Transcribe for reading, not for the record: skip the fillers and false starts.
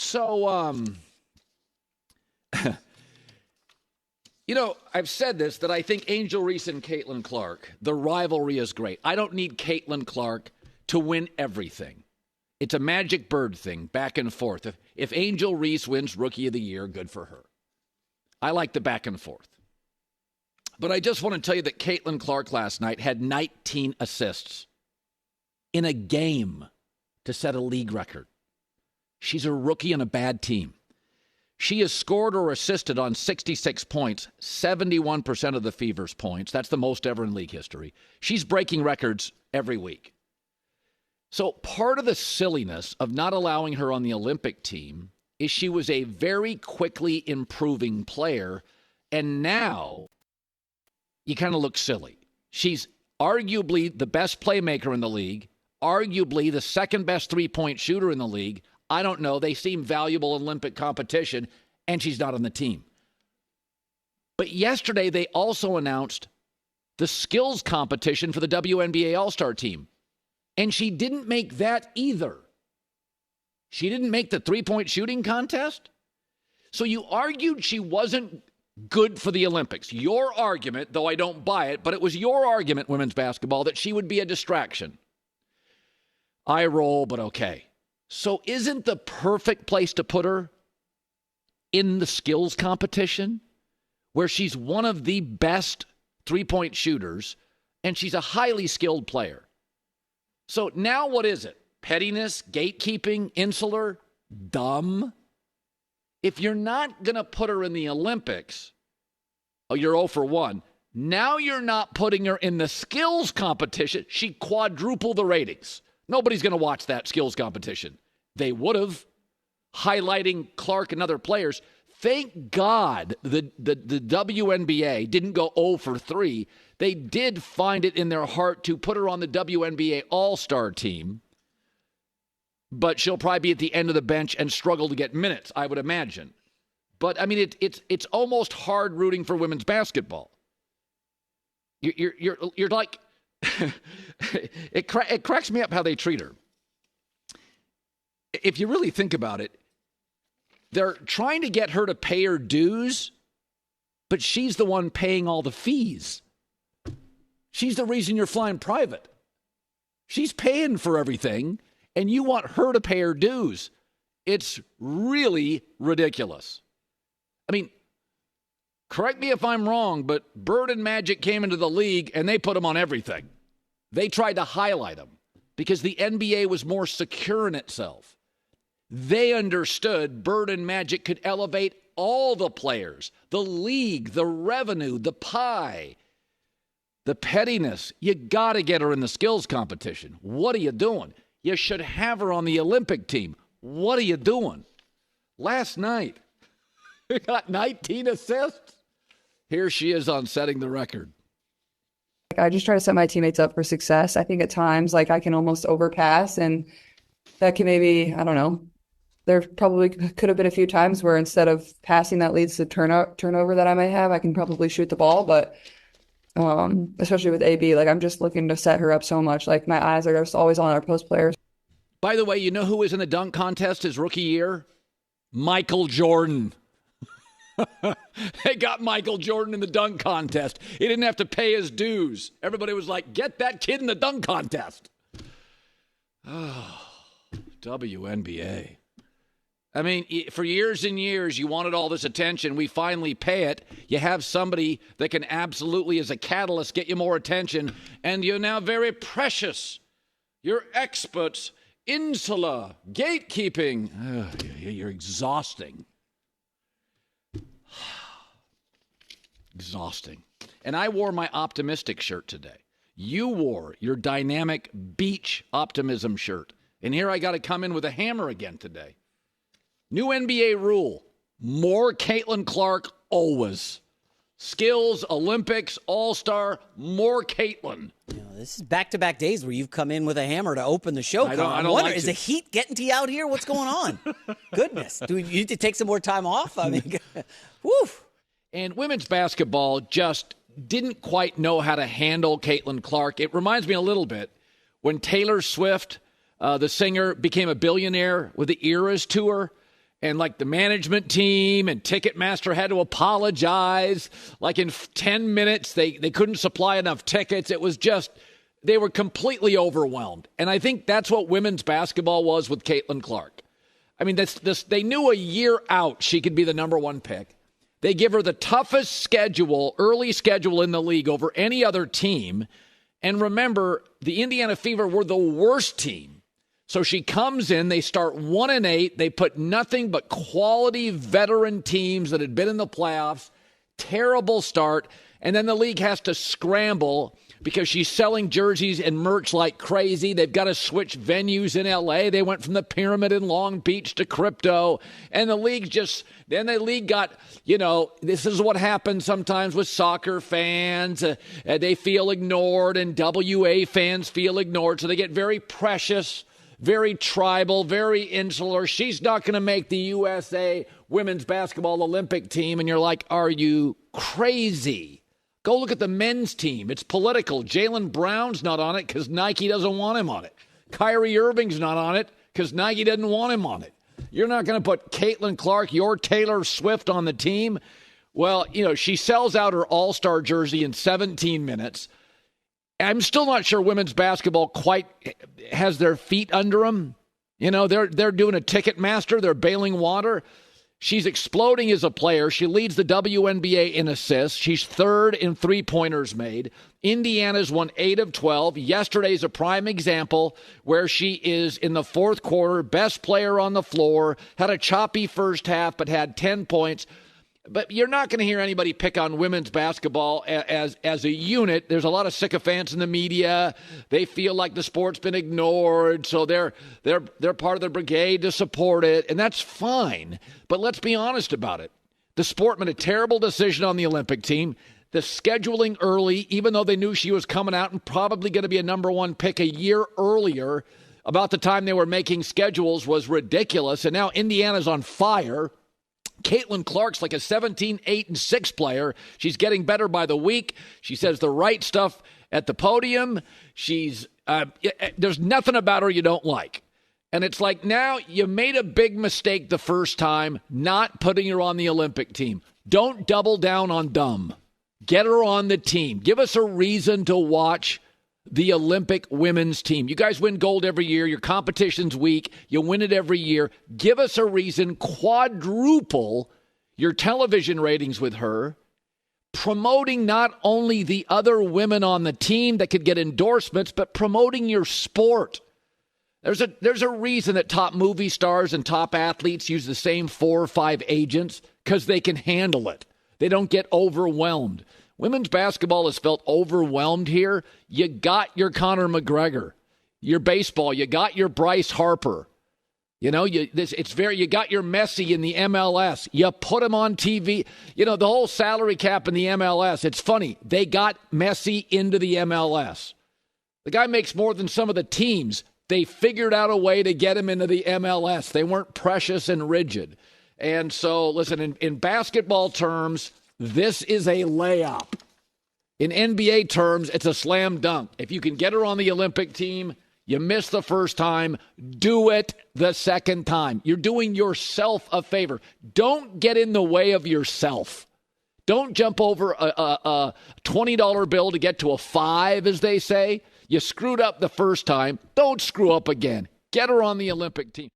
So, I've said this, that I think Angel Reese and Caitlin Clark, the rivalry is great. I don't need Caitlin Clark to win everything. It's a magic bird thing, back and forth. If Angel Reese wins Rookie of the Year, good for her. I like the back and forth. But I just want to tell you that Caitlin Clark last night had 19 assists in a game to set a league record. She's a rookie on a bad team. She has scored or assisted on 66 points, 71% of the Fever's points. That's the most ever in league history. She's breaking records every week. So part of the silliness of not allowing her on the Olympic team is she was a very quickly improving player, and now you kind of look silly. She's arguably the best playmaker in the league, arguably the second best three-point shooter in the league. I don't know. They seem valuable in Olympic competition, and she's not on the team. But yesterday, they also announced the skills competition for the WNBA All-Star team, and she didn't make that either. She didn't make the three-point shooting contest? So you argued she wasn't good for the Olympics. Your argument, though I don't buy it, but it was your argument, women's basketball, that she would be a distraction. I roll, but okay. So isn't the perfect place to put her in the skills competition, where she's one of the best three-point shooters, and she's a highly skilled player? So now what is it? Pettiness, gatekeeping, insular, dumb? If you're not going to put her in the Olympics, you're 0 for 1. Now you're not putting her in the skills competition. She quadrupled the ratings. Nobody's going to watch that skills competition. They would have, highlighting Clark and other players. Thank God the WNBA didn't go 0 for 3. They did find it in their heart to put her on the WNBA All-Star team. But she'll probably be at the end of the bench and struggle to get minutes, I would imagine. But, I mean, it's almost hard rooting for women's basketball. You're like, it cracks me up how they treat her. If you really think about it, they're trying to get her to pay her dues, but she's the one paying all the fees. She's the reason you're flying private. She's paying for everything, and you want her to pay her dues. It's really ridiculous. I mean, correct me if I'm wrong, but Bird and Magic came into the league, and they put them on everything. They tried to highlight them because the NBA was more secure in itself. They understood Bird and Magic could elevate all the players, the league, the revenue, the pie, the pettiness. You got to get her in the skills competition. What are you doing? You should have her on the Olympic team. What are you doing? Last night, we got 19 assists. Here she is on setting the record. I just try to set my teammates up for success. I think at times, I can almost overpass, and that can maybe, I don't know. There probably could have been a few times where instead of passing that leads to turnover that I might have, I can probably shoot the ball. But especially with AB, I'm just looking to set her up so much. My eyes are just always on our post players. By the way, you know who was in the dunk contest his rookie year? Michael Jordan. They got Michael Jordan in the dunk contest. He didn't have to pay his dues. Everybody was like, get that kid in the dunk contest. Oh, WNBA. I mean, for years and years, you wanted all this attention. We finally pay it. You have somebody that can absolutely, as a catalyst, get you more attention. And you're now very precious. You're experts. Insular. Gatekeeping. You're exhausting. Exhausting. And I wore my optimistic shirt today. You wore your dynamic beach optimism shirt. And here I got to come in with a hammer again today. New NBA rule. More Caitlin Clark always. Skills, Olympics, All-Star, more Caitlin. This is back-to-back days where you've come in with a hammer to open the show. I don't like is the heat getting to you out here? What's going on? Goodness. Do you need to take some more time off? I mean, whew. And women's basketball just didn't quite know how to handle Caitlin Clark. It reminds me a little bit when Taylor Swift, the singer, became a billionaire with the Eras Tour. And like the management team and Ticketmaster had to apologize. Like in 10 minutes, they couldn't supply enough tickets. It was just, they were completely overwhelmed. And I think that's what women's basketball was with Caitlin Clark. I mean, they knew a year out she could be the number one pick. They give her the toughest schedule, early schedule in the league over any other team. And remember, the Indiana Fever were the worst team. So she comes in, they start 1-8. They put nothing but quality veteran teams that had been in the playoffs. Terrible start. And then the league has to scramble because she's selling jerseys and merch like crazy. They've got to switch venues in L.A. They went from the Pyramid in Long Beach to Crypto. And the league got, this is what happens sometimes with soccer fans. They feel ignored and WA fans feel ignored. So they get very precious, very tribal, very insular. She's not going to make the USA women's basketball Olympic team. And you're like, are you crazy? Go look at the men's team. It's political. Jaylen Brown's not on it because Nike doesn't want him on it. Kyrie Irving's not on it because Nike didn't want him on it. You're not going to put Caitlin Clark, your Taylor Swift on the team. Well, she sells out her All-Star jersey in 17 minutes. I'm still not sure women's basketball quite has their feet under them. They're doing a Ticketmaster. They're bailing water. She's exploding as a player. She leads the WNBA in assists. She's third in three-pointers made. Indiana's won 8 of 12. Yesterday's a prime example where she is in the fourth quarter, best player on the floor, had a choppy first half but had 10 points. But you're not going to hear anybody pick on women's basketball as a unit. There's a lot of sycophants in the media. They feel like the sport's been ignored, so they're part of the brigade to support it, and that's fine. But let's be honest about it. The sport made a terrible decision on the Olympic team. The scheduling early, even though they knew she was coming out and probably going to be a number one pick a year earlier, about the time they were making schedules, was ridiculous. And now Indiana's on fire. Caitlin Clark's like a 17, 8, and 6 player. She's getting better by the week. She says the right stuff at the podium. There's nothing about her you don't like. And it's like, now you made a big mistake the first time not putting her on the Olympic team. Don't double down on dumb. Get her on the team. Give us a reason to watch the Olympic women's team. You guys win gold every year. Your competition's weak. You win it every year. Give us a reason. Quadruple your television ratings with her. Promoting not only the other women on the team that could get endorsements, but promoting your sport. There's a reason that top movie stars and top athletes use the same 4 or 5 agents, because they can handle it. They don't get overwhelmed. Women's basketball has felt overwhelmed here. You got your Conor McGregor. Your baseball, you got your Bryce Harper. You got your Messi in the MLS. You put him on TV. The whole salary cap in the MLS. It's funny. They got Messi into the MLS. The guy makes more than some of the teams. They figured out a way to get him into the MLS. They weren't precious and rigid. And so, listen, in basketball terms, this is a layup. In NBA terms, it's a slam dunk. If you can get her on the Olympic team, you missed the first time, do it the second time. You're doing yourself a favor. Don't get in the way of yourself. Don't jump over a $20 bill to get to a 5, as they say. You screwed up the first time. Don't screw up again. Get her on the Olympic team.